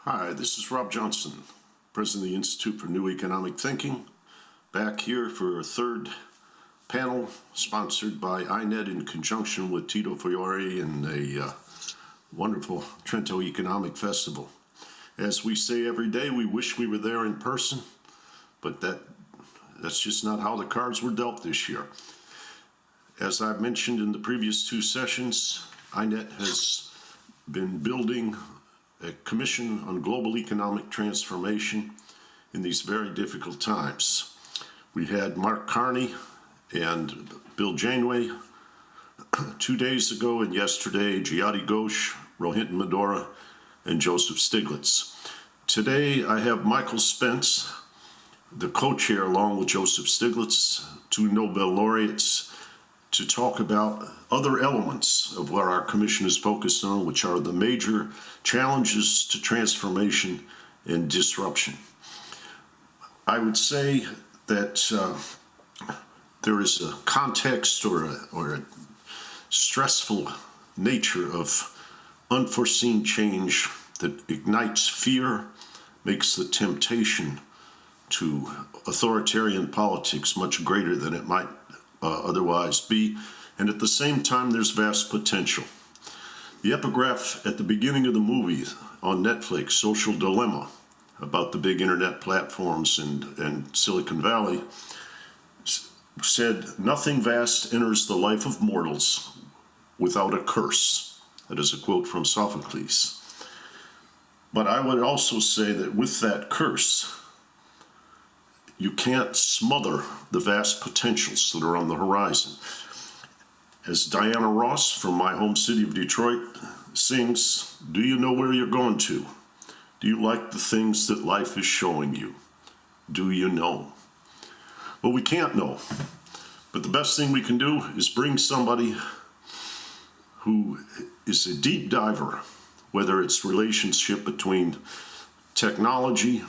Hi, this is R.JOHNSON, President of the Institute for New Economic Thinking, back here for a third panel sponsored by INET in conjunction with Tito Fiore and a wonderful Trento Economic Festival. As we say every day, we wish we were there in person, but that's just not how the cards were dealt this year. As I've mentioned in the previous two sessions, INET has been building a commission on global economic transformation in these very difficult times. We had Mark Carney and Bill Janeway 2 days ago, and yesterday Jyoti Ghosh, Rohit Medora, and Joseph Stiglitz. Today I have Michael Spence, the co-chair, along with Joseph Stiglitz, two Nobel laureates, to talk about other elements of what our commission is focused on, which are the major challenges to transformation and disruption. I would say that there is a context or a stressful nature of unforeseen change that ignites fear, makes the temptation to authoritarian politics much greater than it might otherwise be, and at the same time there's vast potential. The epigraph at the beginning of the movie on Netflix, Social Dilemma, about the big internet platforms and Silicon Valley, said, "Nothing vast enters the life of mortals without a curse." That is a quote from Sophocles. But I would also say that with that curse, you can't smother the vast potentials that are on the horizon. As Diana Ross from my home city of Detroit sings, "Do you know where you're going to? Do you like the things that life is showing you? Do you know?" Well, we can't know, but the best thing we can do is bring somebody who is a deep diver, whether it's relationship between technology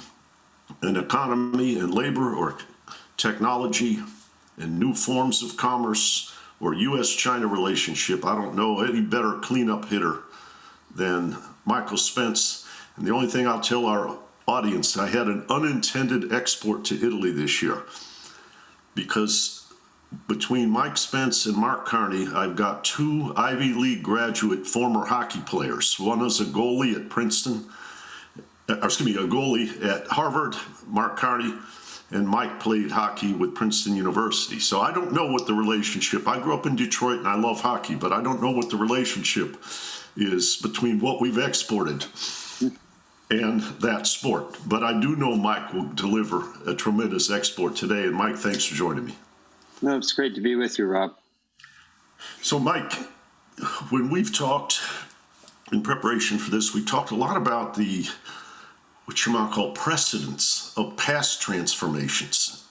and economy and labor, or technology and new forms of commerce, or U.S.-China relationship. I don't know any better cleanup hitter than Michael Spence. And the only thing I'll tell our audience, I had an unintended export to Italy this year, because between Mike Spence and Mark Carney, I've got two Ivy League graduate former hockey players. One is a goalie at Princeton, a goalie at Harvard, Mark Carney, and Mike played hockey with Princeton University. So I don't know what the relationship, I grew up in Detroit and I love hockey, but I don't know what the relationship is between what we've exported and that sport. But I do know Mike will deliver a tremendous export today. And Mike, thanks for joining me. No, it's great to be with you, Rob. So Mike, when we've talked in preparation for this, we talked a lot about what you might call precedents of past transformations,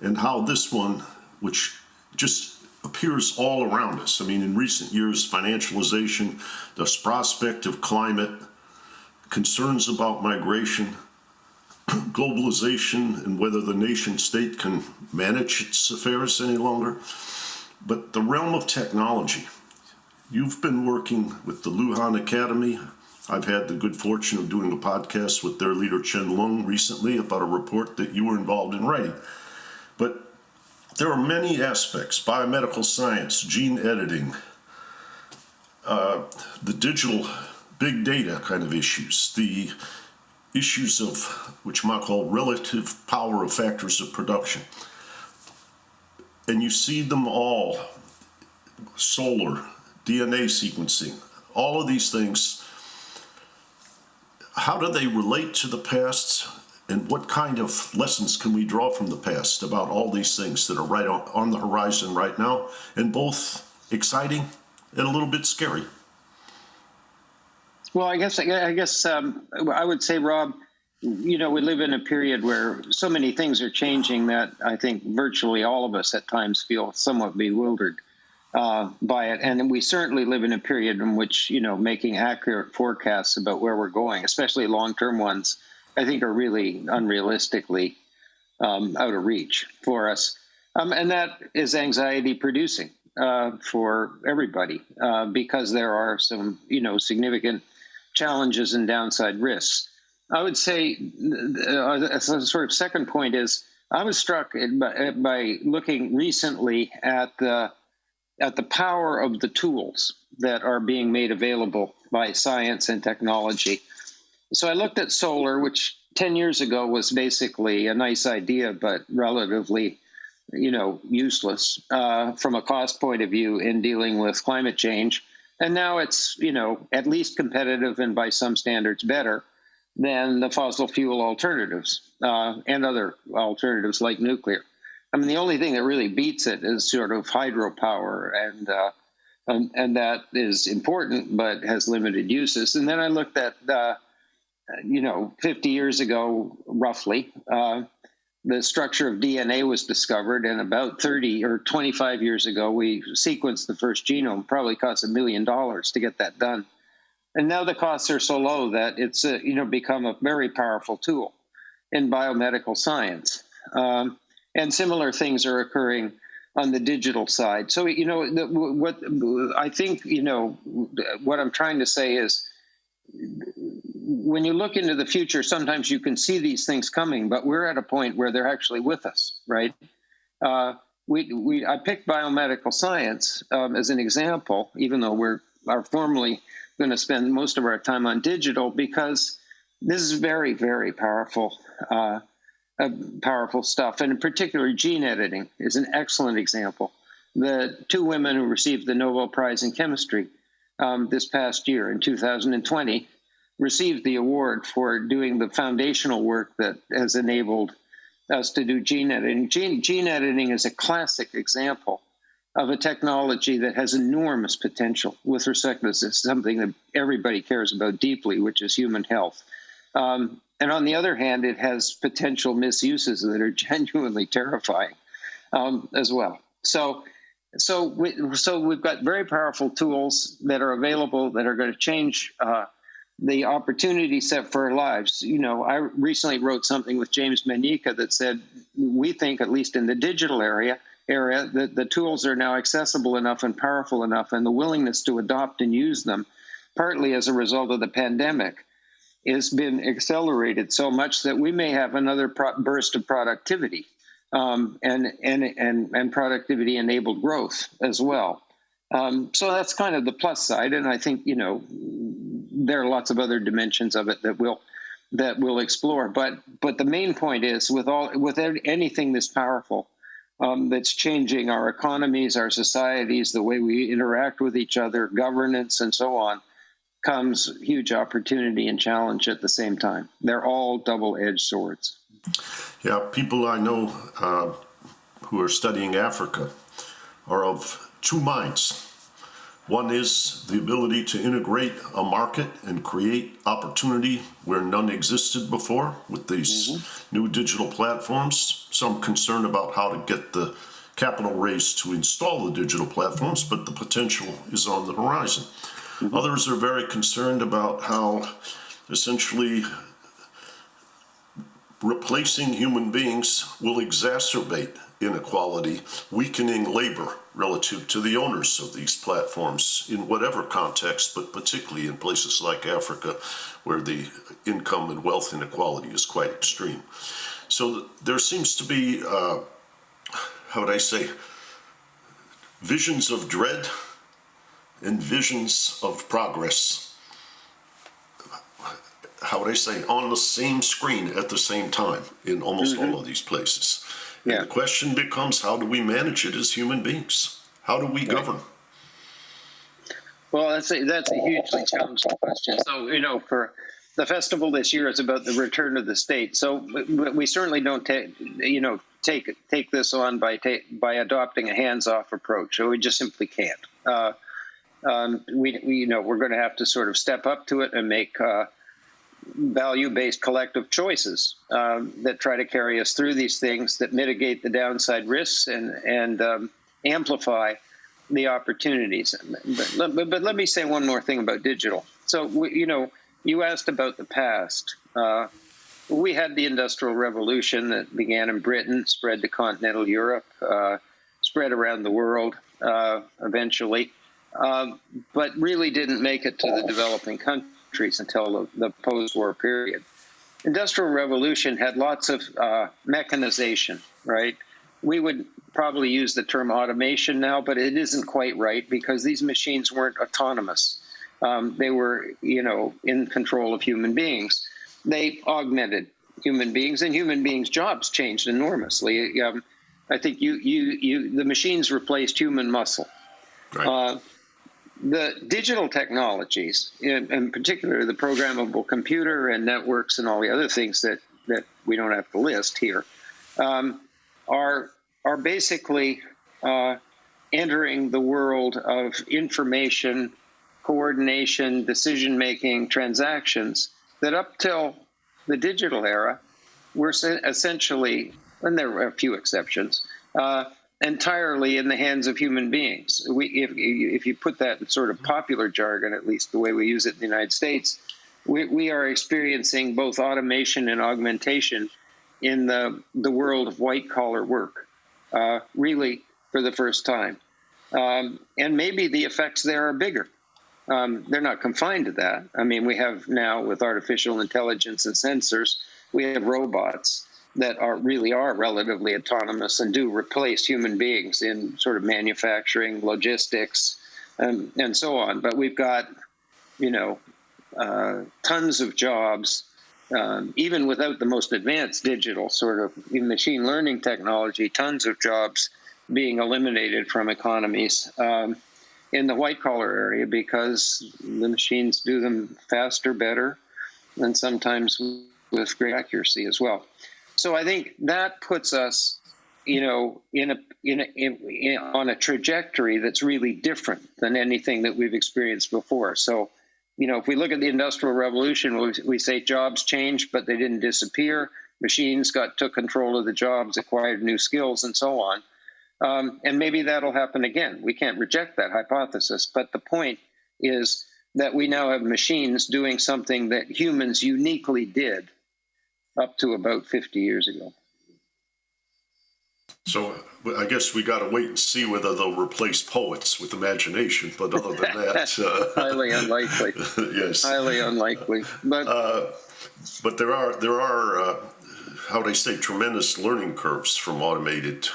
and how this one, which just appears all around us. I mean, in recent years, financialization, the prospect of climate, concerns about migration, globalization, and whether the nation state can manage its affairs any longer. But the realm of technology, you've been working with the Lujan Academy. I've had the good fortune of doing a podcast with their leader Chen Lung recently about a report that you were involved in writing. But there are many aspects: biomedical science, gene editing, the digital big data kind of issues, the issues of which you might call relative power of factors of production. And you see them all, solar, DNA sequencing, all of these things. How do they relate to the past, and what kind of lessons can we draw from the past about all these things that are right on the horizon right now, and both exciting and a little bit scary? Well, I guess I would say, Rob, we live in a period where so many things are changing that I think virtually all of us at times feel somewhat bewildered by it. And we certainly live in a period in which, making accurate forecasts about where we're going, especially long-term ones, I think are really unrealistically out of reach for us. And that is anxiety producing for everybody because there are some, significant challenges and downside risks. I would say a sort of second point is I was struck by looking recently at the power of the tools that are being made available by science and technology. So I looked at solar, which 10 years ago was basically a nice idea, but relatively, useless from a cost point of view in dealing with climate change. And now it's, at least competitive and by some standards better than the fossil fuel alternatives and other alternatives like nuclear. I mean, the only thing that really beats it is sort of hydropower, and that is important, but has limited uses. And then I looked at, 50 years ago, roughly, the structure of DNA was discovered, and about 30 or 25 years ago, we sequenced the first genome. Probably cost $1 million to get that done. And now the costs are so low that it's become a very powerful tool in biomedical science. And similar things are occurring on the digital side. So, what I think, what I'm trying to say is when you look into the future, sometimes you can see these things coming, but we're at a point where they're actually with us, right? I picked biomedical science as an example, even though we are formally going to spend most of our time on digital, because this is very, very powerful stuff. And in particular, gene editing is an excellent example. The two women who received the Nobel Prize in Chemistry this past year in 2020 received the award for doing the foundational work that has enabled us to do gene editing. Gene editing is a classic example of a technology that has enormous potential with respect to something that everybody cares about deeply, which is human health. And on the other hand, it has potential misuses that are genuinely terrifying as well. So we've got very powerful tools that are available that are going to change the opportunity set for our lives. I recently wrote something with James Manika that said, we think, at least in the digital area, that the tools are now accessible enough and powerful enough, and the willingness to adopt and use them, partly as a result of the pandemic, has been accelerated so much that we may have another burst of productivity and productivity-enabled growth as well. So that's kind of the plus side, and I think there are lots of other dimensions of it that we'll explore. But the main point is, with anything this powerful that's changing our economies, our societies, the way we interact with each other, governance, and so on, comes huge opportunity and challenge at the same time. They're all double-edged swords. Yeah, people I know who are studying Africa are of two minds. One is the ability to integrate a market and create opportunity where none existed before with these new digital platforms. Some concerned about how to get the capital raised to install the digital platforms, but the potential is on the horizon. Others are very concerned about how essentially replacing human beings will exacerbate inequality, weakening labor relative to the owners of these platforms in whatever context, but particularly in places like Africa, where the income and wealth inequality is quite extreme. So there seems to be, visions of dread and visions of progress, on the same screen at the same time in almost all of these places. Yeah. And the question becomes, how do we manage it as human beings? How do we govern? Well, that's a hugely challenging question. So, for the festival this year is about the return of the state. So we certainly don't take this on by adopting a hands-off approach. So we just simply can't. We're going to have to sort of step up to it and make value-based collective choices that try to carry us through these things, that mitigate the downside risks and amplify the opportunities. But let me say one more thing about digital. So, you asked about the past. We had the Industrial Revolution that began in Britain, spread to continental Europe, spread around the world eventually, but really didn't make it to the developing countries until the post-war period. Industrial Revolution had lots of mechanization, right? We would probably use the term automation now, but it isn't quite right because these machines weren't autonomous. They were, in control of human beings. They augmented human beings, and human beings' jobs changed enormously. I think the machines replaced human muscle. Right. The digital technologies, in particular the programmable computer and networks and all the other things that we don't have to list here, are basically entering the world of information, coordination, decision-making, transactions that up till the digital era were essentially, and there were a few exceptions, entirely in the hands of human beings. If you put that in sort of popular jargon, at least the way we use it in the United States, we are experiencing both automation and augmentation in the world of white-collar work, really for the first time. And maybe the effects there are bigger. They're not confined to that. I mean, we have now, with artificial intelligence and sensors, we have robots that really are relatively autonomous and do replace human beings in sort of manufacturing, logistics, and so on. But we've got, tons of jobs, even without the most advanced digital sort of machine learning technology, tons of jobs being eliminated from economies in the white-collar area because the machines do them faster, better, and sometimes with great accuracy as well. So I think that puts us, on a trajectory that's really different than anything that we've experienced before. So, if we look at the Industrial Revolution, we say jobs changed, but they didn't disappear. Machines took control of the jobs, acquired new skills, and so on. And maybe that'll happen again. We can't reject that hypothesis. But the point is that we now have machines doing something that humans uniquely did up to about 50 years ago. So I guess we got to wait and see whether they'll replace poets with imagination. But other than that, highly unlikely. Yes, highly unlikely. But there are how they say, tremendous learning curves from automated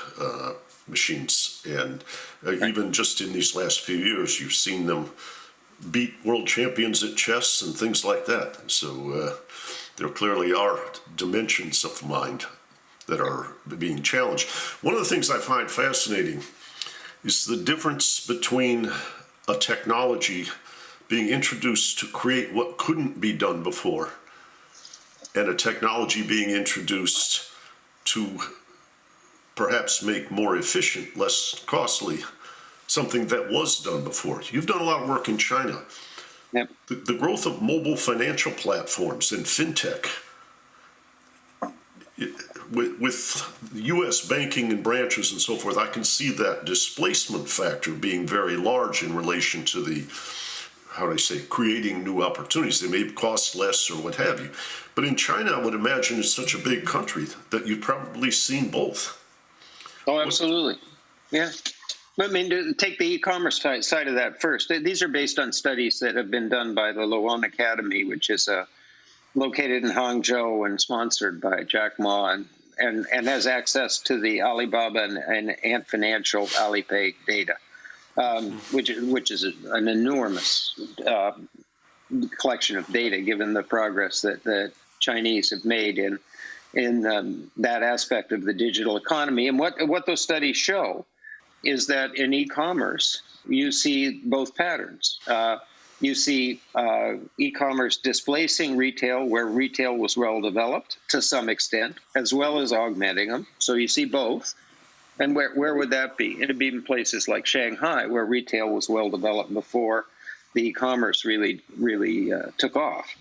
machines, and even just in these last few years, you've seen them beat world champions at chess and things like that. So there clearly are dimensions of the mind that are being challenged. One of the things I find fascinating is the difference between a technology being introduced to create what couldn't be done before and a technology being introduced to perhaps make more efficient, less costly, something that was done before. You've done a lot of work in China. Yep. The growth of mobile financial platforms and fintech, with U.S. banking and branches and so forth, I can see that displacement factor being very large in relation to the, how do I say, creating new opportunities. They may cost less or what have you. But in China, I would imagine it's such a big country that you've probably seen both. Oh, absolutely. Yeah. I mean, take the e-commerce side of that first. These are based on studies that have been done by the Luan Academy, which is located in Hangzhou and sponsored by Jack Ma and has access to the Alibaba and Ant Financial Alipay data, which is an enormous collection of data, given the progress that the Chinese have made in that aspect of the digital economy. And what those studies show is that in e-commerce, you see both patterns. You see e-commerce displacing retail, where retail was well developed to some extent, as well as augmenting them. So you see both. And where would that be? It'd be in places like Shanghai, where retail was well developed before the e-commerce really took off.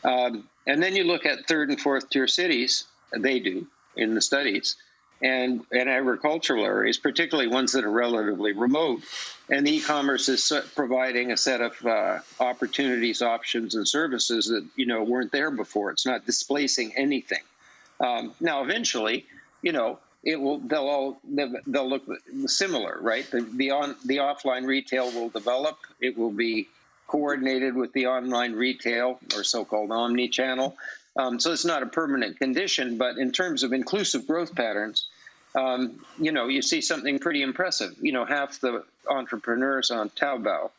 And then you look at third and fourth tier cities, they do in the studies, and agricultural areas, particularly ones that are relatively remote. And the e-commerce is providing a set of opportunities, options, and services that weren't there before. It's not displacing anything. Now, eventually, they'll look similar, right? The offline retail will develop. It will be coordinated with the online retail, or so-called omni-channel. So it's not a permanent condition, but in terms of inclusive growth patterns, you see something pretty impressive. Half the entrepreneurs on Taobao,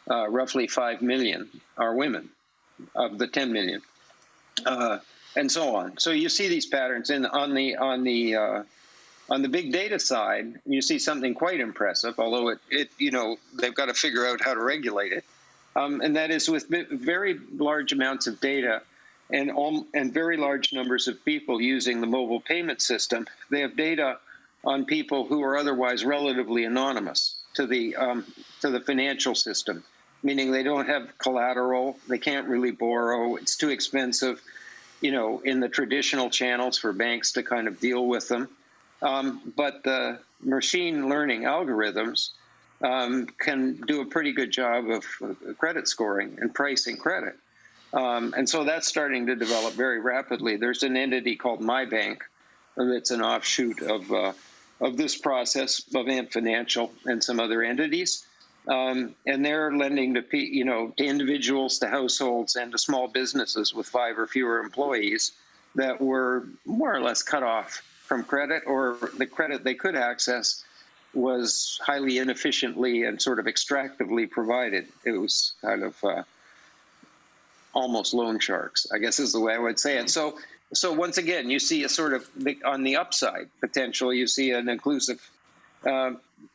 roughly 5 million, are women of the 10 million, and so on. So you see these patterns, and on the big data side, you see something quite impressive. Although they've got to figure out how to regulate it, and that is with very large amounts of data and very large numbers of people using the mobile payment system. They have data on people who are otherwise relatively anonymous to the financial system, meaning they don't have collateral, they can't really borrow, it's too expensive, in the traditional channels for banks to kind of deal with them. But the machine learning algorithms can do a pretty good job of credit scoring and pricing credit. And so that's starting to develop very rapidly. There's an entity called MyBank that's an offshoot of this process of Ant Financial and some other entities. And they're lending to individuals, to households, and to small businesses with 5 or fewer employees that were more or less cut off from credit, or the credit they could access was highly inefficiently and sort of extractively provided. It was kind of almost loan sharks, I guess is the way I would say it. So once again, you see a sort of, on the upside potential, you see an inclusive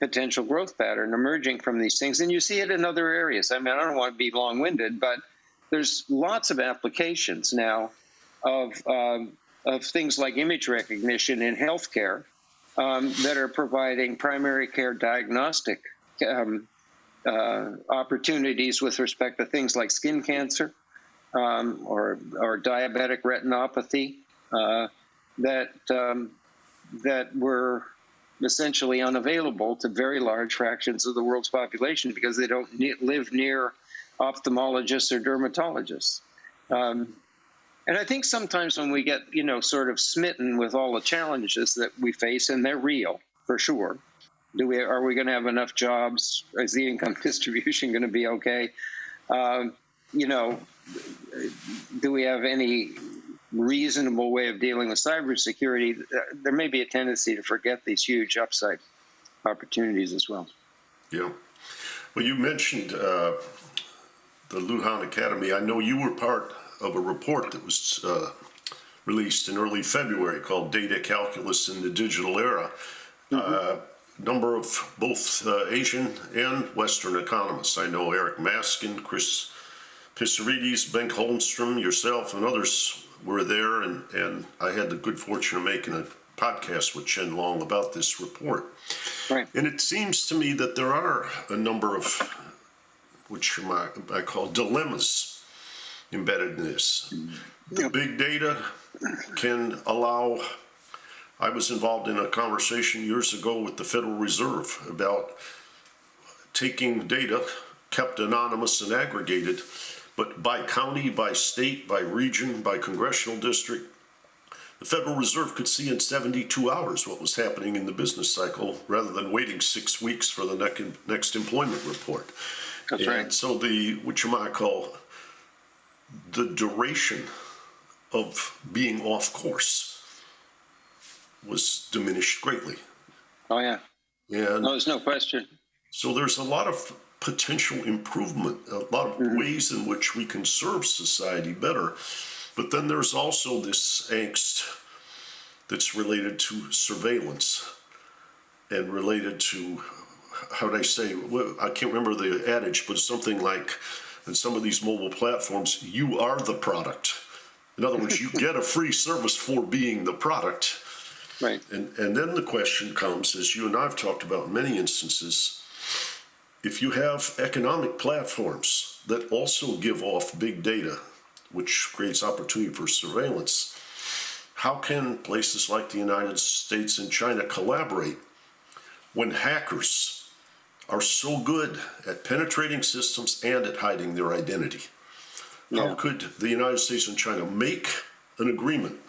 potential growth pattern emerging from these things. And you see it in other areas. I mean, I don't want to be long-winded, but there's lots of applications now of things like image recognition in healthcare that are providing primary care diagnostic opportunities with respect to things like skin cancer, or diabetic retinopathy, that were essentially unavailable to very large fractions of the world's population because they don't live near ophthalmologists or dermatologists. And I think sometimes when we get, sort of smitten with all the challenges that we face, and they're real for sure, are we going to have enough jobs? Is the income distribution going to be okay? Do we have any reasonable way of dealing with cybersecurity? There may be a tendency to forget these huge upside opportunities as well. Yeah. Well, you mentioned the Lujan Academy. I know you were part of a report that was released in early February called Data Calculus in the Digital Era. Number of both Asian and Western economists. I know Eric Maskin, Chris Pissarides, Ben Holmstrom, yourself, and others were there, and I had the good fortune of making a podcast with Chen Long about this report. Right. And it seems to me that there are a number of, which I call dilemmas embedded in this. The big data can allow. I was involved in a conversation years ago with the Federal Reserve about taking data kept anonymous and aggregated, but by county, by state, by region, by congressional district, the Federal Reserve could see in 72 hours what was happening in the business cycle rather than waiting 6 weeks for the next employment report. That's right. And so what you might call the duration of being off course was diminished greatly. Oh, yeah. And no, there's no question. So there's a lot of potential improvement, a lot of ways in which we can serve society better. But then there's also this angst that's related to surveillance and related to, how would I say, I can't remember the adage, but something like, in some of these mobile platforms, you are the product. In other words, you get a free service for being the product. Right. And then the question comes, as you and I have talked about in many instances, if you have economic platforms that also give off big data, which creates opportunity for surveillance, how can places like the United States and China collaborate when hackers are so good at penetrating systems and at hiding their identity? Yeah. How could the United States and China make an agreement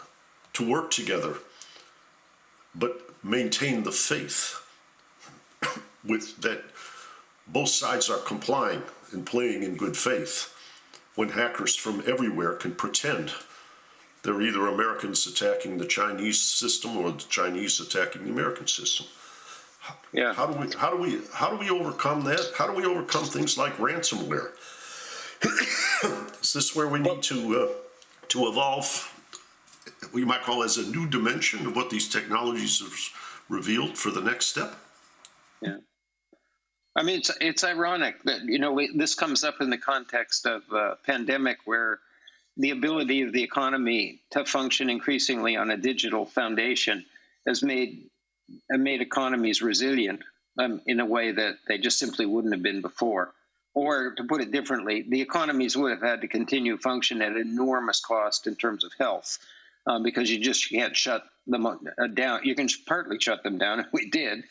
to work together but maintain the faith with that both sides are complying and playing in good faith when hackers from everywhere can pretend they're either Americans attacking the Chinese system or the Chinese attacking the American system. Yeah. How do we overcome that? How do we overcome things like ransomware? Is this where we need to evolve? We might call as a new dimension of what these technologies have revealed for the next step. Yeah. I mean, it's ironic that, this comes up in the context of a pandemic where the ability of the economy to function increasingly on a digital foundation has made economies resilient in a way that they just simply wouldn't have been before. Or to put it differently, the economies would have had to continue function at enormous cost in terms of health, because you just can't shut them down. You can partly shut them down, and we did,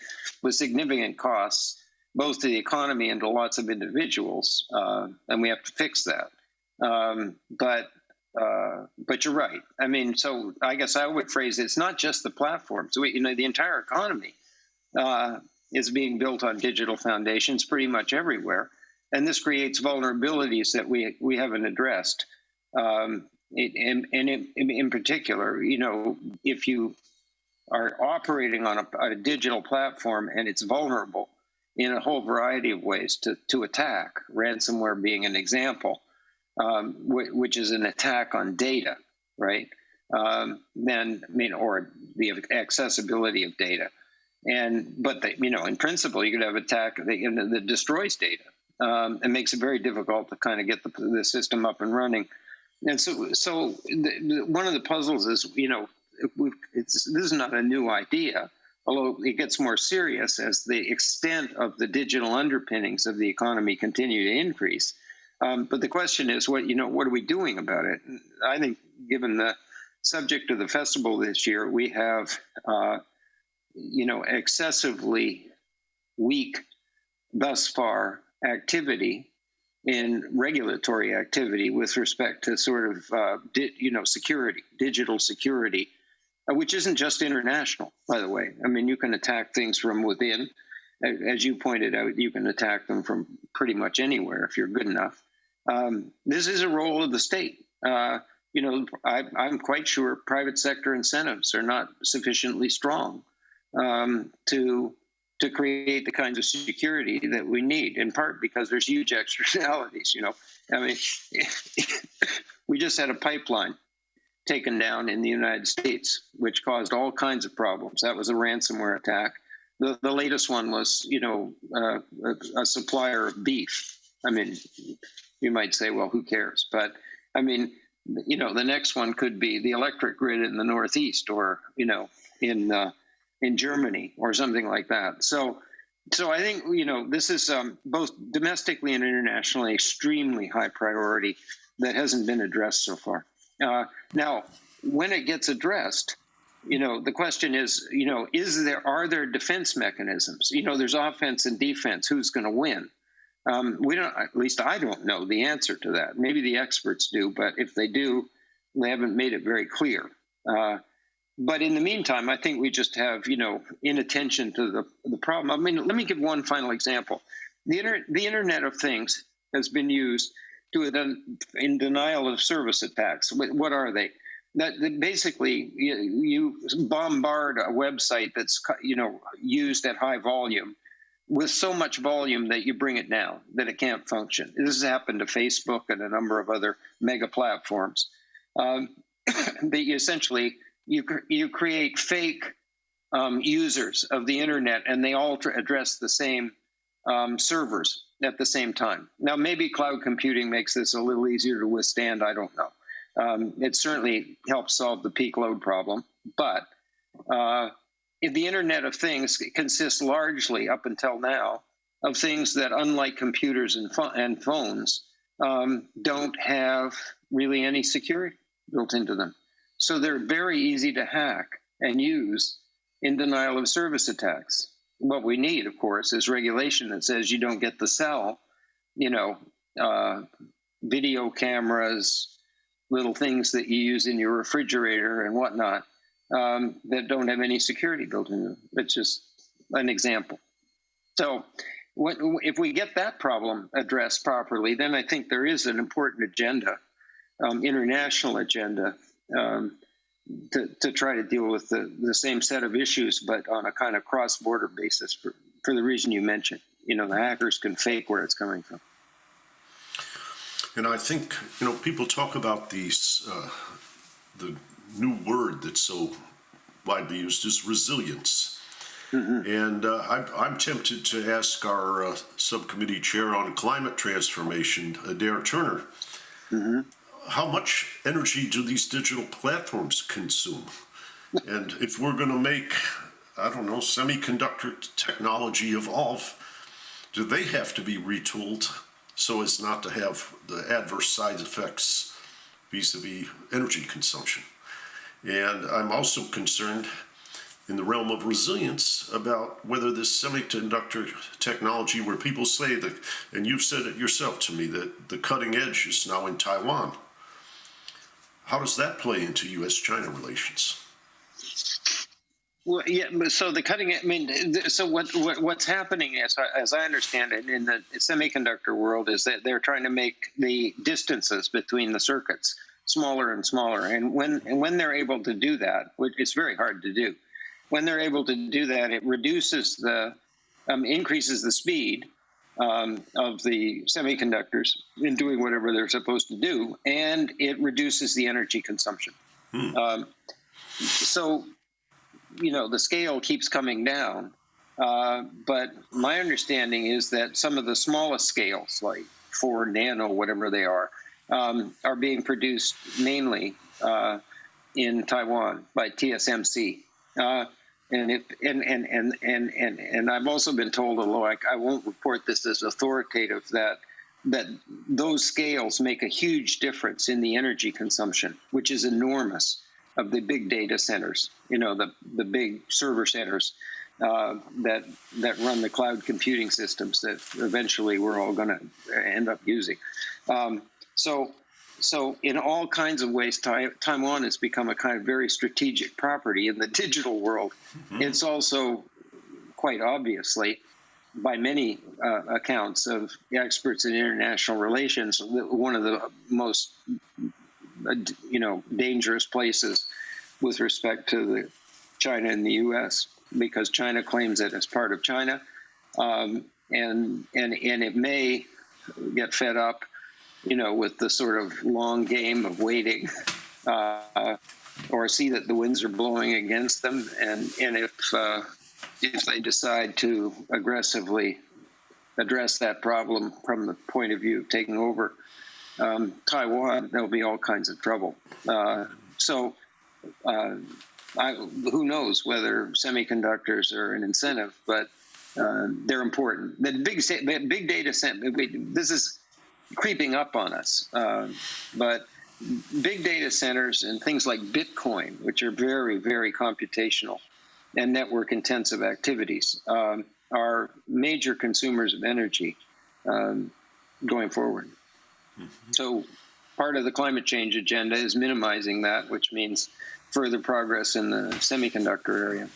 with significant costs, both to the economy and to lots of individuals, and we have to fix that. But you're right. I mean, so I guess I would phrase it's not just the platforms. The entire economy is being built on digital foundations pretty much everywhere, and this creates vulnerabilities that we haven't addressed. And in particular, if you are operating on a digital platform and it's vulnerable in a whole variety of ways to attack, ransomware being an example, which is an attack on data, right? Or the accessibility of data. But in principle, you could have attack that destroys data and makes it very difficult to kind of get the system up and running. And so one of the puzzles is, this is not a new idea, although it gets more serious as the extent of the digital underpinnings of the economy continue to increase. But the question is, what are we doing about it? And I think, given the subject of the festival this year, we have, excessively weak thus far activity in regulatory activity with respect to sort of, security, digital security, which isn't just international, by the way. I mean, you can attack things from within. As you pointed out, you can attack them from pretty much anywhere if you're good enough. This is a role of the state. I'm quite sure private sector incentives are not sufficiently strong to create the kinds of security that we need, in part because there's huge externalities. I mean, we just had a pipeline taken down in the United States, which caused all kinds of problems. That was a ransomware attack. The latest one was, a supplier of beef. I mean, you might say, well, who cares? But I mean, the next one could be the electric grid in the Northeast, or in Germany, or something like that. So I think this is both domestically and internationally extremely high priority that hasn't been addressed so far. Now, when it gets addressed, the question is, are there defense mechanisms? There's offense and defense. Who's going to win? We don't. At least I don't know the answer to that. Maybe the experts do, but if they do, they haven't made it very clear. But in the meantime, I think we just have, inattention to the problem. I mean, let me give one final example. The Internet of Things has been used in denial of service attacks. What are they? That basically you bombard a website that's used at high volume with so much volume that you bring it down, that it can't function. This has happened to Facebook and a number of other mega platforms. You create fake users of the internet, and they all address the same servers at the same time. Now, maybe cloud computing makes this a little easier to withstand. I don't know. It certainly helps solve the peak load problem. But the Internet of Things consists largely, up until now, of things that, unlike computers and phones, don't have really any security built into them. So they're very easy to hack and use in denial of service attacks. What we need, of course, is regulation that says you don't get to sell, video cameras, little things that you use in your refrigerator and whatnot, that don't have any security built into them. It's just an example. So if we get that problem addressed properly, then I think there is an important agenda, international agenda, to try to deal with the same set of issues, but on a kind of cross-border basis for the reason you mentioned. The hackers can fake where it's coming from. And I think, people talk about these, the new word that's so widely used is resilience. Mm-hmm. And I'm tempted to ask our subcommittee chair on climate transformation, Adair Turner, mm-hmm. how much energy do these digital platforms consume? And if we're going to make, semiconductor technology evolve, do they have to be retooled so as not to have the adverse side effects vis-a-vis energy consumption? And I'm also concerned in the realm of resilience about whether this semiconductor technology, where people say that, and you've said it yourself to me, that the cutting edge is now in Taiwan. How does that play into U.S.-China relations? Well, yeah. So the cutting, so what's happening, as I understand it, in the semiconductor world, is that they're trying to make the distances between the circuits smaller and smaller, and when they're able to do that, which it's very hard to do, when they're able to do that, it reduces increases the speed of the semiconductors in doing whatever they're supposed to do, and it reduces the energy consumption. So, the scale keeps coming down, but my understanding is that some of the smallest scales, like 4 nano, whatever they are being produced mainly in Taiwan by TSMC. And I've also been told, although I won't report this as authoritative, that those scales make a huge difference in the energy consumption, which is enormous, of the big data centers, the big server centers that run the cloud computing systems that eventually we're all going to end up using. So in all kinds of ways, Taiwan has become a kind of very strategic property in the digital world. Mm-hmm. It's also quite obviously, by many accounts of experts in international relations, one of the most dangerous places with respect to China and the U.S., because China claims it as part of China, and it may get fed up, with the sort of long game of waiting, or see that the winds are blowing against them, and if they decide to aggressively address that problem from the point of view of taking over Taiwan, there'll be all kinds of trouble. Who knows whether semiconductors are an incentive, but they're important. The big data center, this is creeping up on us, but big data centers and things like Bitcoin, which are very, very computational and network intensive activities, are major consumers of energy going forward. Mm-hmm. So part of the climate change agenda is minimizing that, which means further progress in the semiconductor area.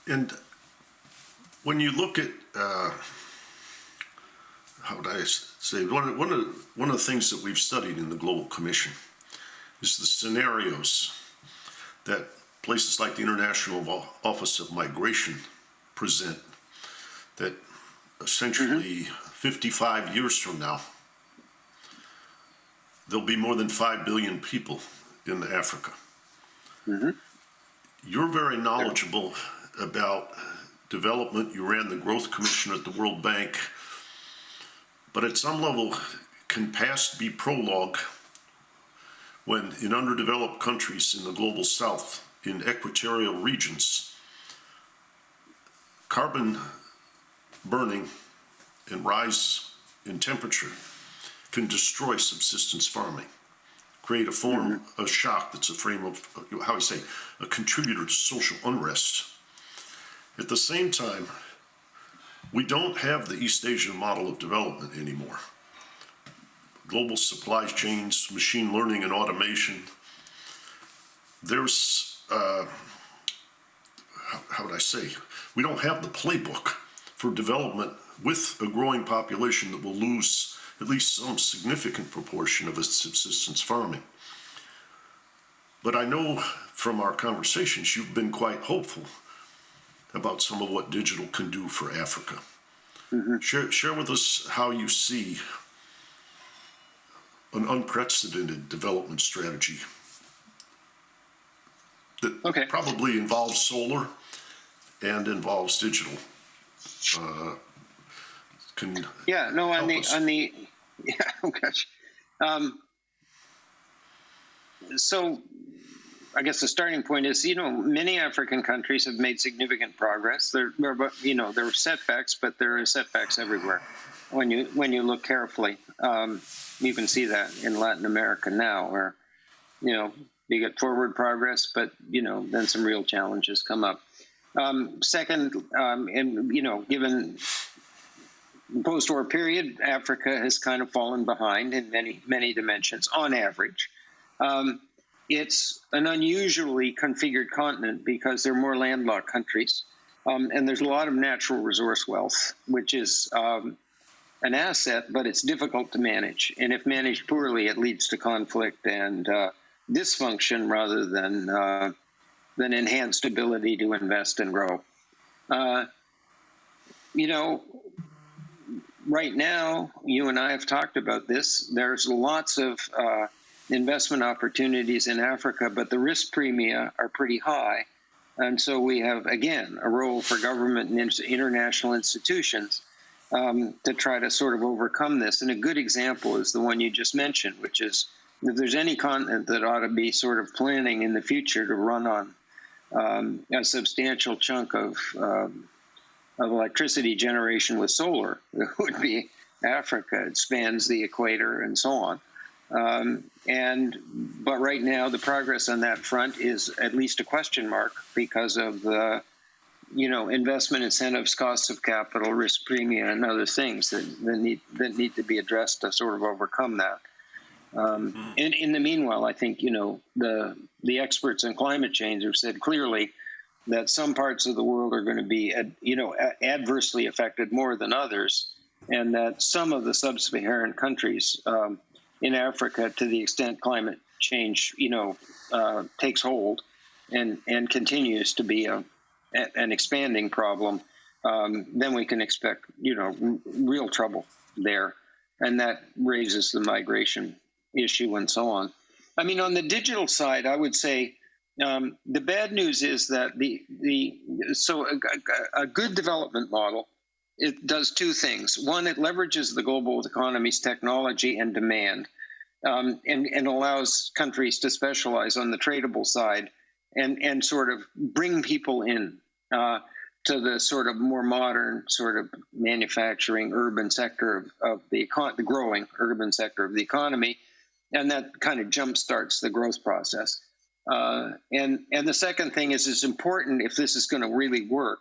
And when you look at, how would I say, one of the things that we've studied in the Global Commission is the scenarios that places like the International Office of Migration present, that essentially 55 years from now, there'll be more than 5 billion people in Africa. Mm-hmm. You're very knowledgeable about development. You ran the Growth Commission at the World Bank. But at some level, can past be prologue when in underdeveloped countries in the global south, in equatorial regions, carbon burning and rise in temperature can destroy subsistence farming, create a form of shock that's a frame of, a contributor to social unrest. At the same time, we don't have the East Asian model of development anymore. Global supply chains, machine learning and automation. There's, we don't have the playbook for development with a growing population that will lose at least some significant proportion of its subsistence farming. But I know from our conversations you've been quite hopeful about some of what digital can do for Africa. Mm-hmm. Share with us how you see an unprecedented development strategy that probably involves solar and involves digital. Can yeah, no, on help us. yeah, oh gosh. So I guess the starting point is, many African countries have made significant progress. There are setbacks, but there are setbacks everywhere. When you look carefully, you can see that in Latin America now, where you get forward progress, but then some real challenges come up. Second, and given the post-war period, Africa has kind of fallen behind in many dimensions on average. It's an unusually configured continent because there are more landlocked countries, and there's a lot of natural resource wealth, which is an asset, but it's difficult to manage. And if managed poorly, it leads to conflict and dysfunction rather than enhanced ability to invest and grow. Right now, you and I have talked about this. There's lots of investment opportunities in Africa, but the risk premia are pretty high. And so we have, again, a role for government and international institutions to try to sort of overcome this. And a good example is the one you just mentioned, which is if there's any continent that ought to be sort of planning in the future to run on a substantial chunk of electricity generation with solar, it would be Africa. It spans the equator and so on. But right now, the progress on that front is at least a question mark because of the, investment incentives, costs of capital, risk premium, and other things that need to be addressed to sort of overcome that. In the meanwhile, I think the experts in climate change have said clearly that some parts of the world are going to be adversely affected more than others, and that some of the sub-Saharan countries in Africa, to the extent climate change, takes hold and continues to be an expanding problem, then we can expect, real trouble there. And that raises the migration issue and so on. I mean, on the digital side, I would say the bad news is that a good development model, it does two things. One, it leverages the global economy's technology and demand, and allows countries to specialize on the tradable side and sort of bring people in to the sort of more modern sort of manufacturing urban sector of the growing urban sector of the economy, and that kind of jumpstarts the growth process. And the second thing is it's important, if this is going to really work,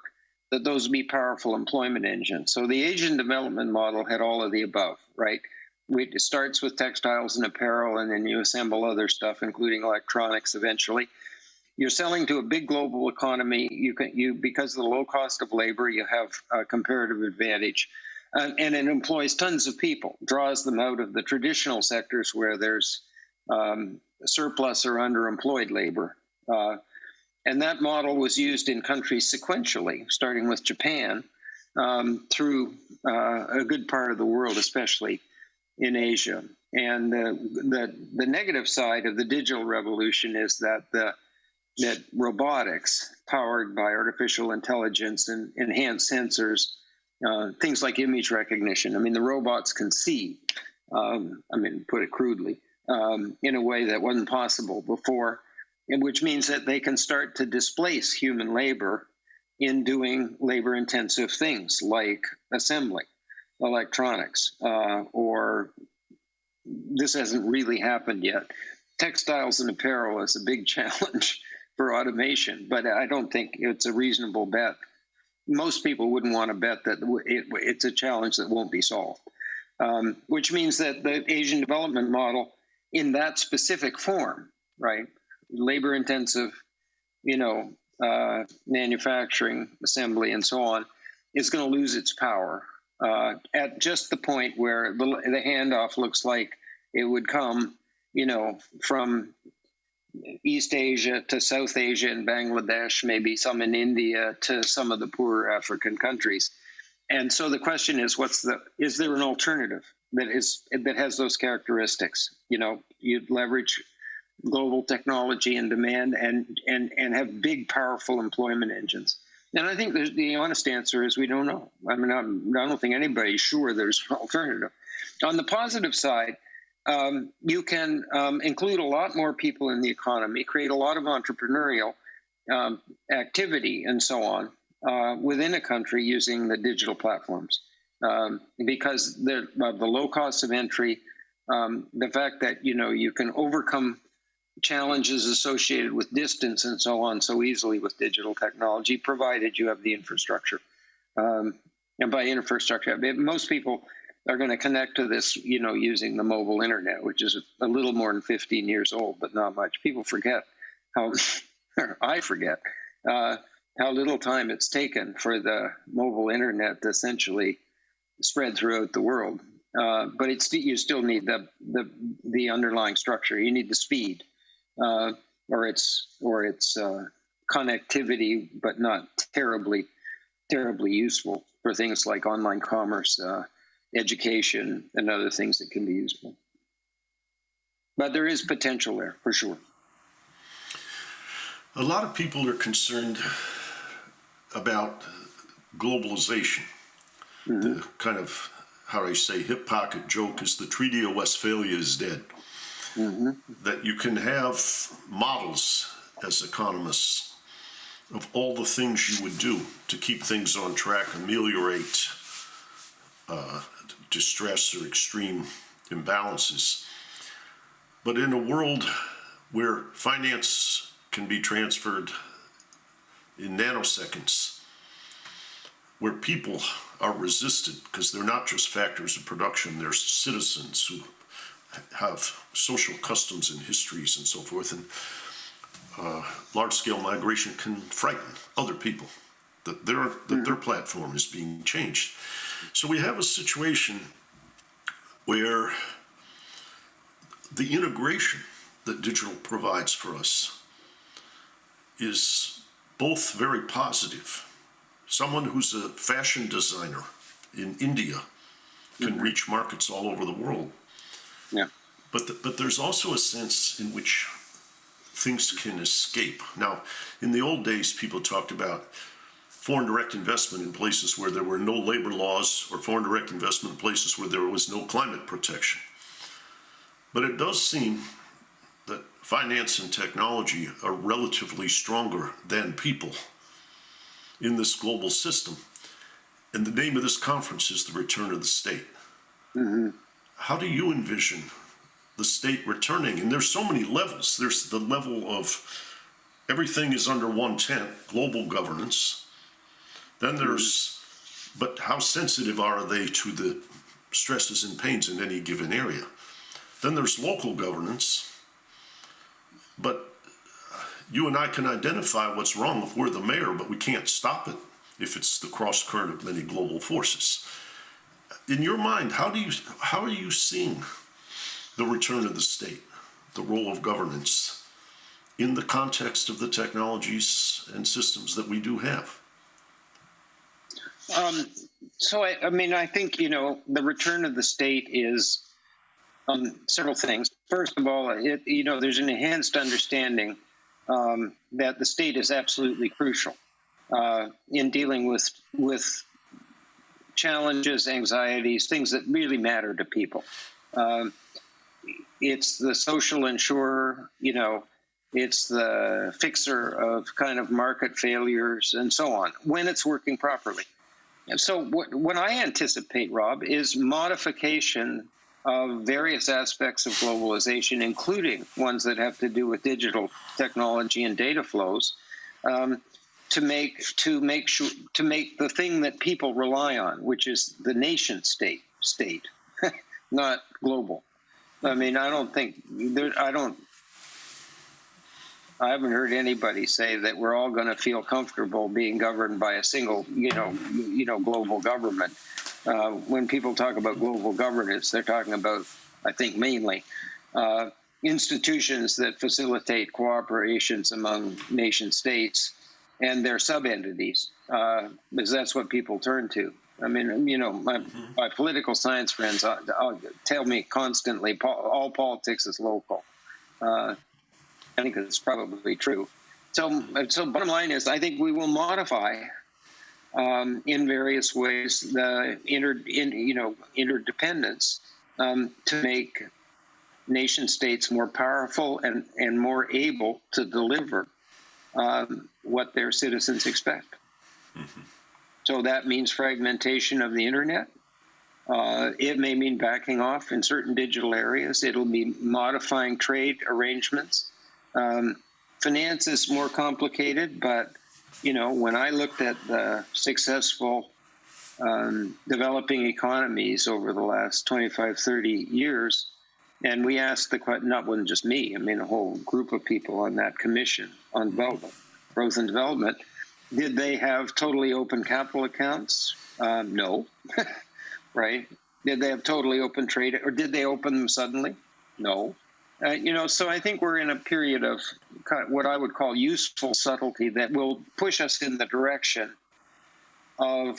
that those be powerful employment engines. So the Asian development model had all of the above, right? It starts with textiles and apparel, and then you assemble other stuff, including electronics eventually. You're selling to a big global economy. Because of the low cost of labor, you have a comparative advantage. And it employs tons of people, draws them out of the traditional sectors where there's surplus or underemployed labor. And that model was used in countries sequentially, starting with Japan, through a good part of the world, especially in Asia. And the negative side of the digital revolution is that that robotics powered by artificial intelligence and enhanced sensors, things like image recognition. I mean, the robots can see, put it crudely, in a way that wasn't possible before, and which means that they can start to displace human labor in doing labor-intensive things like assembly, electronics, or this hasn't really happened yet. Textiles and apparel is a big challenge for automation, but I don't think it's a reasonable bet. Most people wouldn't want to bet that it's a challenge that won't be solved, which means that the Asian development model in that specific form, right, labor-intensive, manufacturing, assembly, and so on, is going to lose its power at just the point where the handoff looks like it would come, from East Asia to South Asia and Bangladesh, maybe some in India to some of the poorer African countries. And so the question is, is there an alternative that has those characteristics? You leverage global technology and demand and have big, powerful employment engines. And I think the honest answer is we don't know. I mean, I don't think anybody's sure there's an alternative. On the positive side, you can include a lot more people in the economy, create a lot of entrepreneurial activity and so on within a country using the digital platforms because of the low cost of entry, the fact that you can overcome challenges associated with distance and so on so easily with digital technology, provided you have the infrastructure. And by infrastructure, most people are going to connect to this, using the mobile internet, which is a little more than 15 years old, but not much. People forget I forget how little time it's taken for the mobile internet to essentially spread throughout the world. But you still need the underlying structure. You need the speed, or its connectivity, but not terribly useful for things like online commerce, education, and other things that can be useful. But there is potential there, for sure. A lot of people are concerned about globalization. Mm-hmm. The kind of, how do I say, hip pocket joke is the Treaty of Westphalia is dead. Mm-hmm. That you can have models as economists of all the things you would do to keep things on track, ameliorate distress or extreme imbalances. But in a world where finance can be transferred in nanoseconds, where people are resisted because they're not just factors of production, they're citizens who have social customs and histories and so forth, and large-scale migration can frighten other people that their platform is being changed. So we have a situation where the integration that digital provides for us is both very positive. Someone who's a fashion designer in India can reach markets all over the world. Yeah. But there's also a sense in which things can escape. Now, in the old days, people talked about foreign direct investment in places where there were no labor laws, or foreign direct investment in places where there was no climate protection. But it does seem that finance and technology are relatively stronger than people in this global system. And the name of this conference is The Return of the State. Mm-hmm. How do you envision the state returning? And there's so many levels. There's the level of everything is under one tent, global governance. Then there's, but how sensitive are they to the stresses and pains in any given area? Then there's local governance, but you and I can identify what's wrong if we're the mayor, but we can't stop it if it's the cross current of many global forces. In your mind, how are you seeing the return of the state, the role of governance, in the context of the technologies and systems that we do have? So I think, the return of the state is several things. First of all, there's an enhanced understanding that the state is absolutely crucial in dealing with challenges, anxieties, things that really matter to people. It's the social insurer, it's the fixer of kind of market failures and so on, when it's working properly. And so what I anticipate, Rob, is modification of various aspects of globalization, including ones that have to do with digital technology and data flows, to make the thing that people rely on, which is the nation state, not global. I mean, I haven't heard anybody say that we're all going to feel comfortable being governed by a single, global government. When people talk about global governance, they're talking about, I think, mainly institutions that facilitate cooperations among nation states and their sub-entities, because that's what people turn to. I mean, my political science friends tell me constantly, all politics is local. I think that's probably true. So bottom line is, I think we will modify in various ways the interdependence to make nation states more powerful and more able to deliver what their citizens expect. Mm-hmm. So that means fragmentation of the internet. It may mean backing off in certain digital areas. It'll be modifying trade arrangements. Finance is more complicated, but when I looked at the successful developing economies over the last 25, 30 years, and we asked the question, not one just me, a whole group of people on that commission on development, growth and development, did they have totally open capital accounts? No, right? Did they have totally open trade, or did they open them suddenly? No. So I think we're in a period of kind of what I would call useful subtlety that will push us in the direction of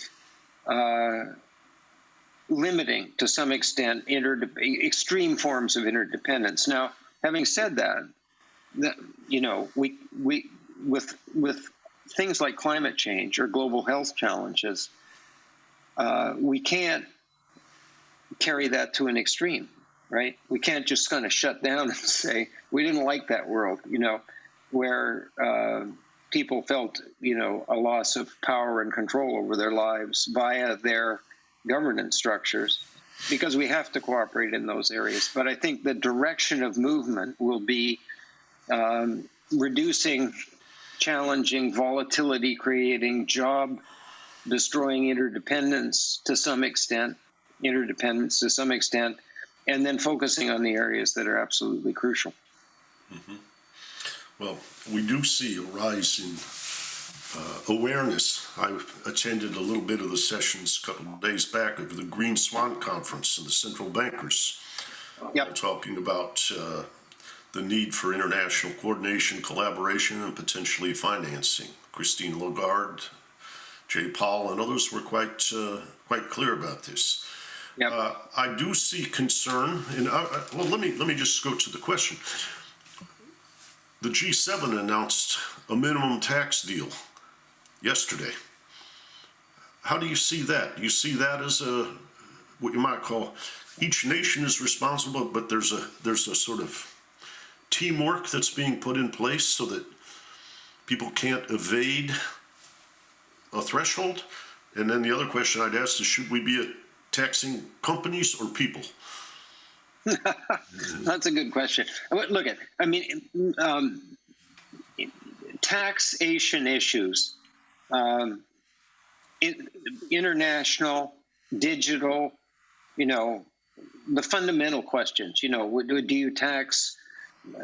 limiting, to some extent, extreme forms of interdependence. Now, having said that, we with things like climate change or global health challenges, we can't carry that to an extreme. Right? We can't just kind of shut down and say, we didn't like that world, where people felt, a loss of power and control over their lives via their governance structures, because we have to cooperate in those areas. But I think the direction of movement will be reducing, challenging, volatility, creating job-destroying interdependence to some extent, and then focusing on the areas that are absolutely crucial. Mm-hmm. Well, we do see a rise in awareness. I attended a little bit of the sessions a couple of days back of the Green Swan Conference and the central bankers. Yep. Talking about the need for international coordination, collaboration, and potentially financing. Christine Lagarde, Jay Powell, and others were quite clear about this. Yep. I do see concern, and let me just go to the question. The G7 announced a minimum tax deal yesterday. How do you see that? Do you see that as what you might call each nation is responsible, but there's a sort of teamwork that's being put in place so that people can't evade a threshold? And then the other question I'd ask is, should we be taxing companies or people? That's a good question. Look at, taxation issues, international, digital, the fundamental questions, do you tax,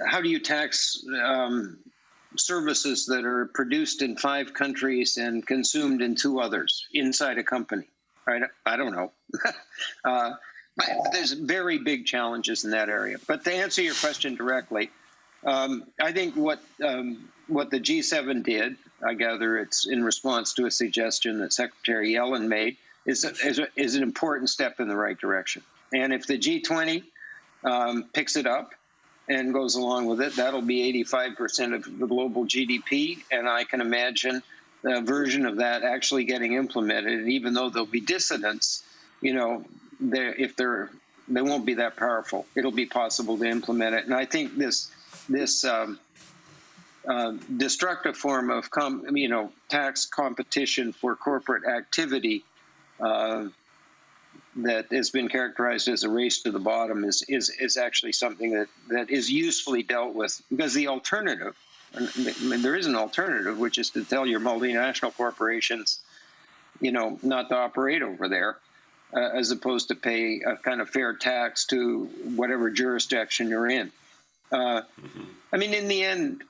how do you tax services that are produced in 5 countries and consumed in 2 others inside a company? Right? I don't know. There's very big challenges in that area. But to answer your question directly, I think what the G7 did, I gather it's in response to a suggestion that Secretary Yellen made, is an important step in the right direction. And if the G20 picks it up and goes along with it, that'll be 85% of the global GDP, and I can imagine a version of that actually getting implemented. And even though there'll be dissidents, they won't be that powerful. It'll be possible to implement it. And I think this destructive form of tax competition for corporate activity that has been characterized as a race to the bottom is actually something that is usefully dealt with, because the alternative, there is an alternative, which is to tell your multinational corporations, not to operate over there, as opposed to pay a kind of fair tax to whatever jurisdiction you're in. In the end,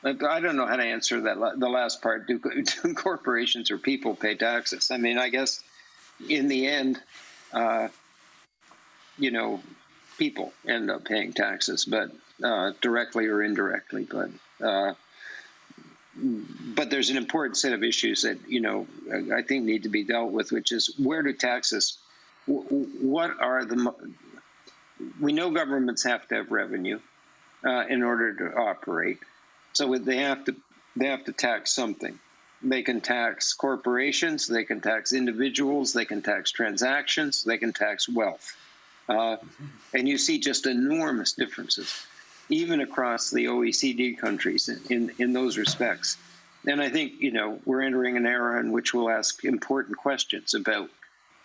I don't know how to answer that. The last part: do corporations or people pay taxes? I guess in the end, people end up paying taxes, but directly or indirectly. But there's an important set of issues that, I think need to be dealt with, which is where do taxes, what are we know governments have to have revenue in order to operate. So they have to tax something. They can tax corporations, they can tax individuals, they can tax transactions, they can tax wealth. And you see just enormous differences, even across the OECD countries in those respects. And I think, we're entering an era in which we'll ask important questions about,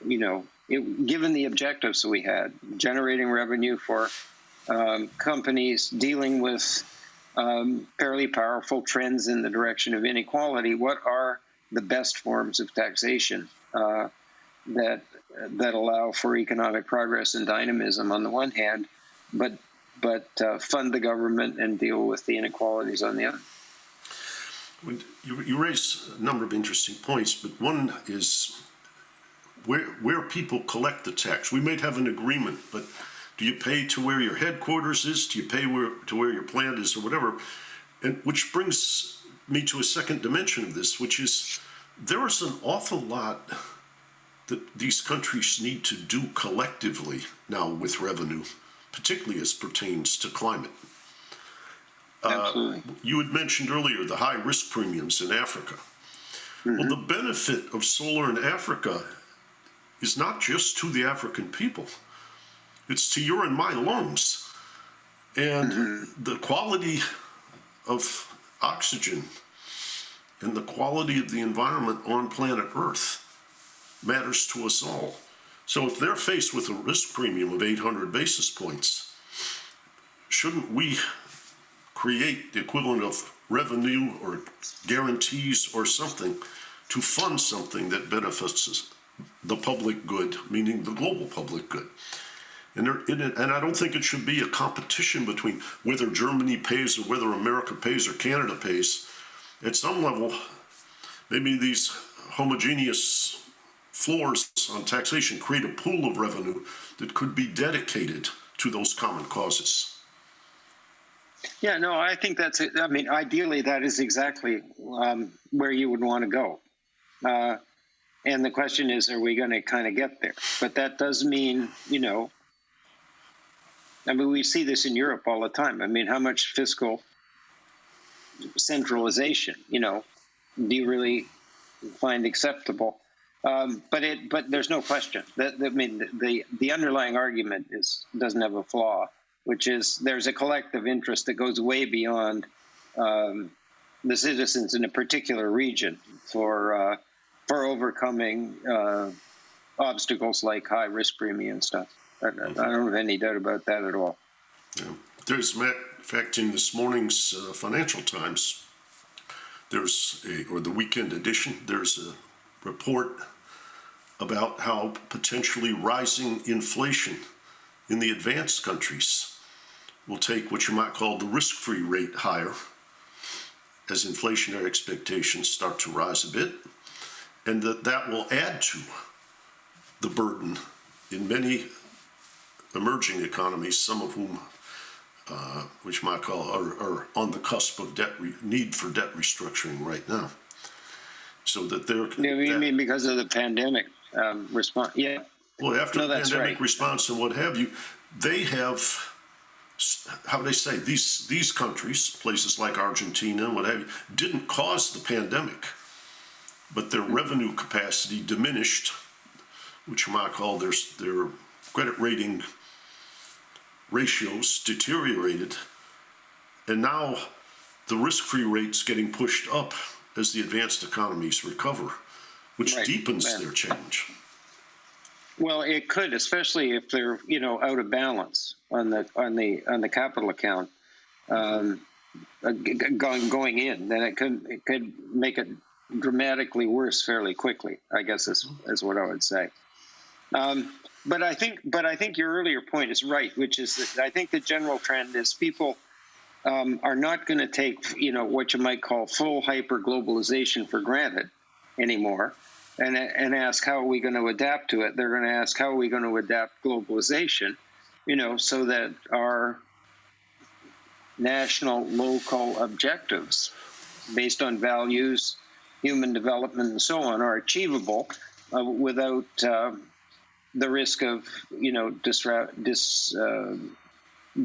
given the objectives we had, generating revenue for companies, dealing with fairly powerful trends in the direction of inequality, what are the best forms of taxation that allow for economic progress and dynamism on the one hand, but fund the government and deal with the inequalities on the other? You raise a number of interesting points, but one is where people collect the tax. We might have an agreement, but do you pay to where your headquarters is? Do you pay to where your plant is, or whatever? And which brings me to a second dimension of this, which is there is an awful lot that these countries need to do collectively now with revenue, particularly as pertains to climate. Absolutely. You had mentioned earlier the high risk premiums in Africa. Mm-hmm. Well, the benefit of solar in Africa is not just to the African people. It's to your and my lungs. And the quality of oxygen and the quality of the environment on planet Earth matters to us all. So if they're faced with a risk premium of 800 basis points, shouldn't we create the equivalent of revenue or guarantees or something to fund something that benefits the public good, meaning the global public good? And I don't think it should be a competition between whether Germany pays or whether America pays or Canada pays. At some level, maybe these homogeneous floors on taxation create a pool of revenue that could be dedicated to those common causes. Yeah, no, I think that's it. I mean, ideally, that is exactly where you would want to go. And the question is, are we going to kind of get there? But that does mean, we see this in Europe all the time. I mean, how much fiscal centralization, do you really find acceptable? But there's no question that the underlying argument doesn't have a flaw, which is there's a collective interest that goes way beyond the citizens in a particular region for overcoming obstacles like high risk premium stuff. I don't have any doubt about that at all. Yeah. There's, in fact, in this morning's Financial Times, or the weekend edition, there's a report about how potentially rising inflation in the advanced countries will take what you might call the risk-free rate higher as inflationary expectations start to rise a bit, and that will add to the burden in many emerging economies, some of whom, which you might call, are on the cusp of need for debt restructuring right now. So that they're... You mean because of the pandemic response? Yeah. Well, after the pandemic response and what have you, they have, how do they say, these countries, places like Argentina and what have you, didn't cause the pandemic, but their revenue capacity diminished, which you might call their credit rating ratios deteriorated, and now the risk-free rate's getting pushed up as the advanced economies recover, which deepens their challenge. Well, it could, especially if they're out of balance on the capital account going in. Then it could make it dramatically worse fairly quickly, I guess is what I would say. But I think your earlier point is right, which is that I think the general trend is people are not going to take what you might call full hyper globalization for granted anymore, and ask how are we going to adapt to it. They're going to ask how are we going to adapt globalization so that our national, local objectives based on values, human development, and so on are achievable without the risk of,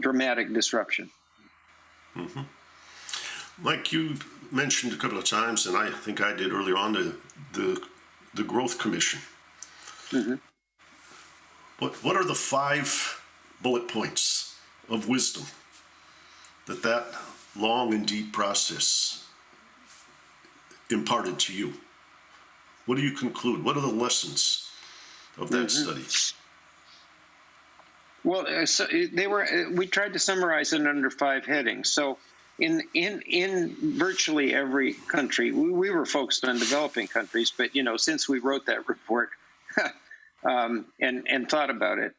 dramatic disruption. Mm-hmm. Like you mentioned a couple of times, and I think I did earlier on, the Growth Commission. Mm-hmm. What are the 5 bullet points of wisdom that long and deep process imparted to you? What do you conclude? What are the lessons of that study? Well, so we tried to summarize it under 5 headings. So in virtually every country, we were focused on developing countries, but since we wrote that report and thought about it,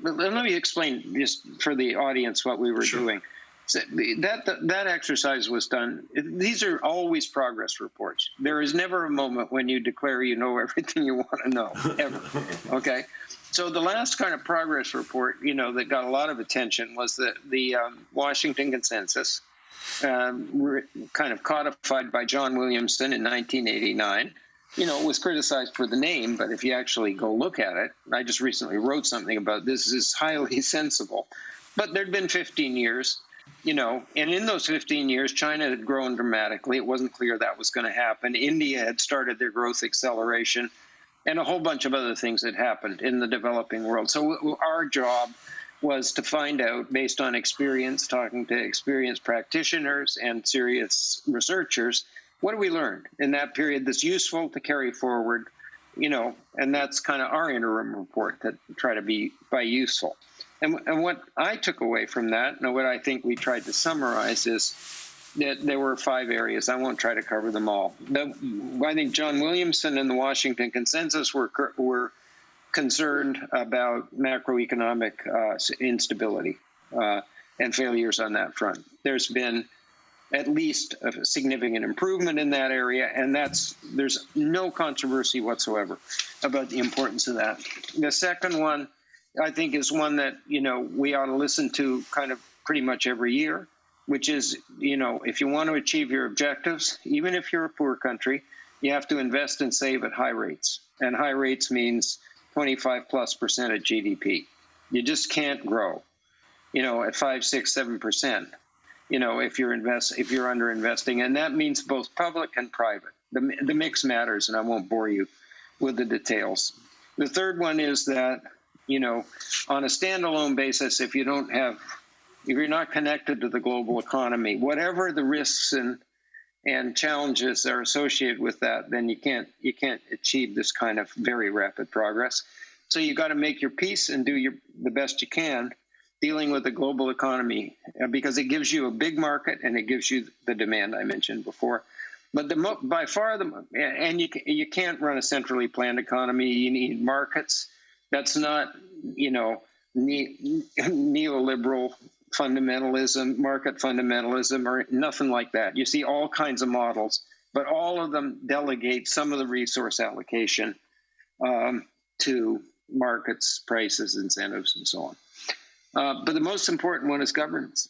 let me explain just for the audience what we were doing. So that exercise was done. These are always progress reports. There is never a moment when you declare you know everything you want to know, ever. Okay? So the last kind of progress report, that got a lot of attention was the Washington Consensus, kind of codified by John Williamson in 1989. It was criticized for the name, but if you actually go look at it, I just recently wrote something about this, is highly sensible. But there'd been 15 years, and in those 15 years, China had grown dramatically. It wasn't clear that was going to happen. India had started their growth acceleration, and a whole bunch of other things had happened in the developing world. So our job was to find out, based on experience, talking to experienced practitioners and serious researchers, what have we learned in that period that's useful to carry forward, and that's kind of our interim report, to try to be useful. And what I took away from that, and what I think we tried to summarize, is that there were 5 areas. I won't try to cover them all. I think John Williamson and the Washington Consensus were concerned about macroeconomic instability and failures on that front. There's been at least a significant improvement in that area, and there's no controversy whatsoever about the importance of that. The second one, I think, is one that we ought to listen to kind of pretty much every year, which is, if you want to achieve your objectives, even if you're a poor country, you have to invest and save at high rates. And high rates means 25+% of GDP. You just can't grow, at 5, 6, 7%. If you're under investing, and that means both public and private. The mix matters, and I won't bore you with the details. The third one is that, on a standalone basis, if you're not connected to the global economy, whatever the risks and challenges are associated with that, then you can't achieve this kind of very rapid progress. So you got to make your peace and do the best you can dealing with the global economy, because it gives you a big market and it gives you the demand I mentioned before. But by far and you can't run a centrally planned economy. You need markets. That's not neoliberal fundamentalism, market fundamentalism, or nothing like that. You see all kinds of models, but all of them delegate some of the resource allocation to markets, prices, incentives, and so on. But the most important one is governance.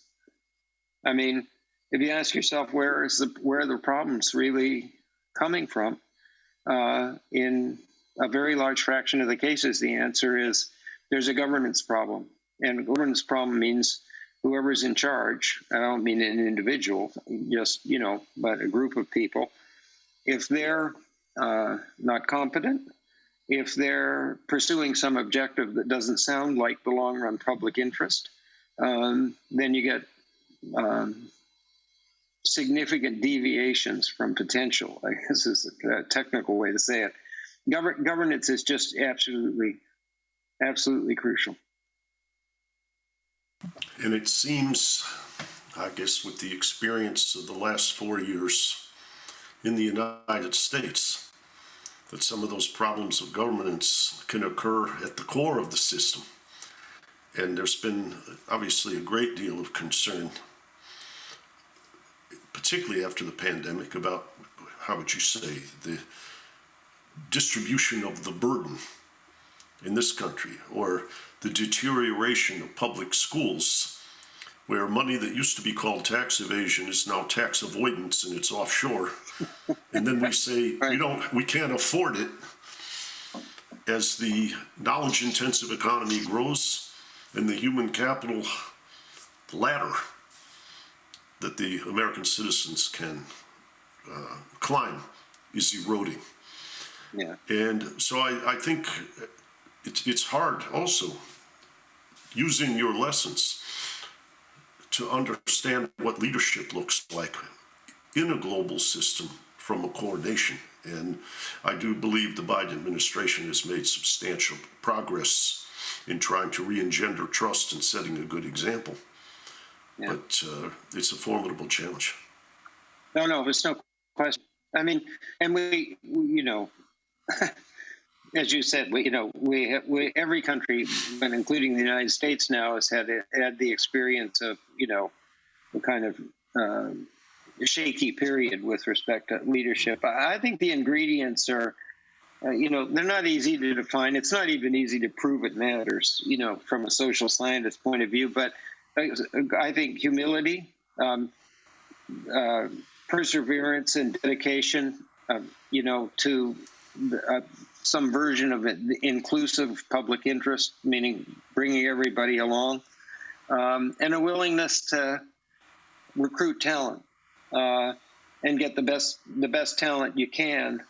I mean, if you ask yourself where are the problems really coming from, in a very large fraction of the cases, the answer is there's a governance problem. And a governance problem means whoever's in charge, I don't mean an individual, just, but a group of people, if they're not competent, if they're pursuing some objective that doesn't sound like the long-run public interest, then you get significant deviations from potential. I guess is a technical way to say it. Governance is just absolutely crucial. And it seems, I guess, with the experience of the last 4 years in the United States, that some of those problems of governance can occur at the core of the system. And there's been obviously a great deal of concern, particularly after the pandemic, about, how would you say, the distribution of the burden in this country, or the deterioration of public schools, where money that used to be called tax evasion is now tax avoidance and it's offshore. And then we say we can't afford it. As the knowledge-intensive economy grows and the human capital ladder that the American citizens can climb is eroding. Yeah. And so I think it's hard also, using your lessons, to understand what leadership looks like in a global system from a core nation. And I do believe the Biden administration has made substantial progress in trying to re-engender trust and setting a good example. Yeah. But it's a formidable challenge. No, there's no question. I mean, and we you know, as you said, we every country, and including the United States now, has had the experience of, the kind of shaky period with respect to leadership. I think the ingredients are, they're not easy to define. It's not even easy to prove it matters, from a social scientist point of view. But I think humility, perseverance, and dedication, to some version of inclusive public interest, meaning bringing everybody along, and a willingness to recruit talent and get the best talent you can,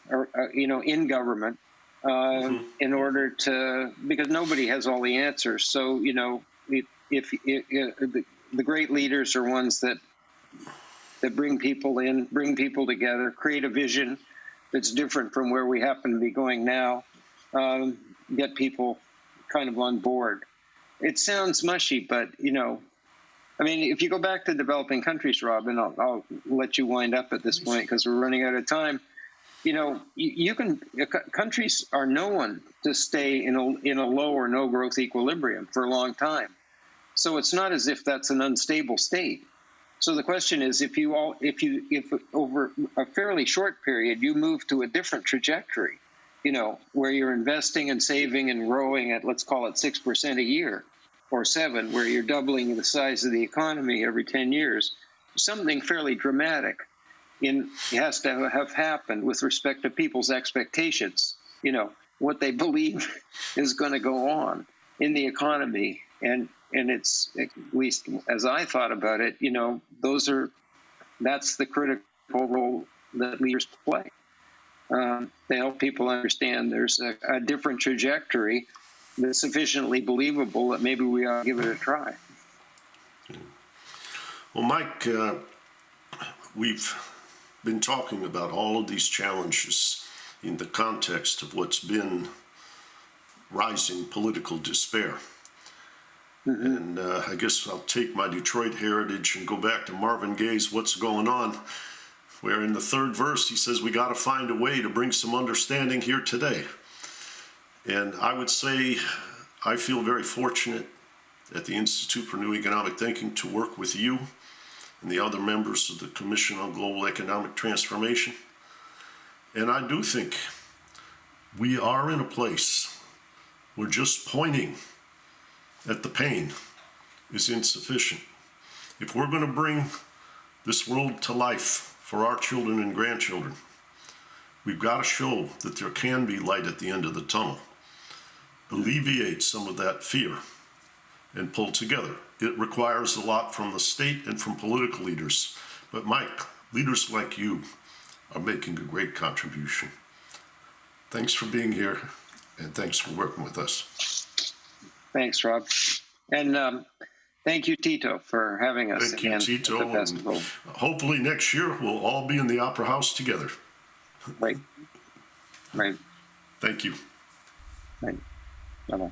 in government, in order to, because nobody has all the answers. So, if the great leaders are ones that bring people in, bring people together, create a vision that's different from where we happen to be going now, get people kind of on board. It sounds mushy, but, if you go back to developing countries, Rob, and I'll let you wind up at this point because we're running out of time. Countries are known to stay in a low or no growth equilibrium for a long time. So it's not as if that's an unstable state. So the question is, if over a fairly short period you move to a different trajectory, where you're investing and saving and growing at, let's call it 6% a year, or 7%, where you're doubling the size of the economy every 10 years, something fairly dramatic has to have happened with respect to people's expectations, what they believe is going to go on in the economy. And it's, at least as I thought about it, that's the critical role that leaders play. They help people understand there's a different trajectory that's sufficiently believable that maybe we ought to give it a try. Well, Mike, we've been talking about all of these challenges in the context of what's been rising political despair. And I guess I'll take my Detroit heritage and go back to Marvin Gaye's What's Going On, where in the third verse he says, we got to find a way to bring some understanding here today. And I would say I feel very fortunate at the Institute for New Economic Thinking to work with you and the other members of the Commission on Global Economic Transformation. And I do think we are in a place where just pointing at the pain is insufficient. If we're going to bring this world to life for our children and grandchildren, we've got to show that there can be light at the end of the tunnel, alleviate some of that fear, and pull together. It requires a lot from the state and from political leaders. But Mike, leaders like you are making a great contribution. Thanks for being here, and thanks for working with us. Thanks, Rob. And thank you, Tito, for having us again. Thank you, Tito. At the festival. Hopefully next year we'll all be in the Opera House together. Right. Thank you. Right. Bye-bye.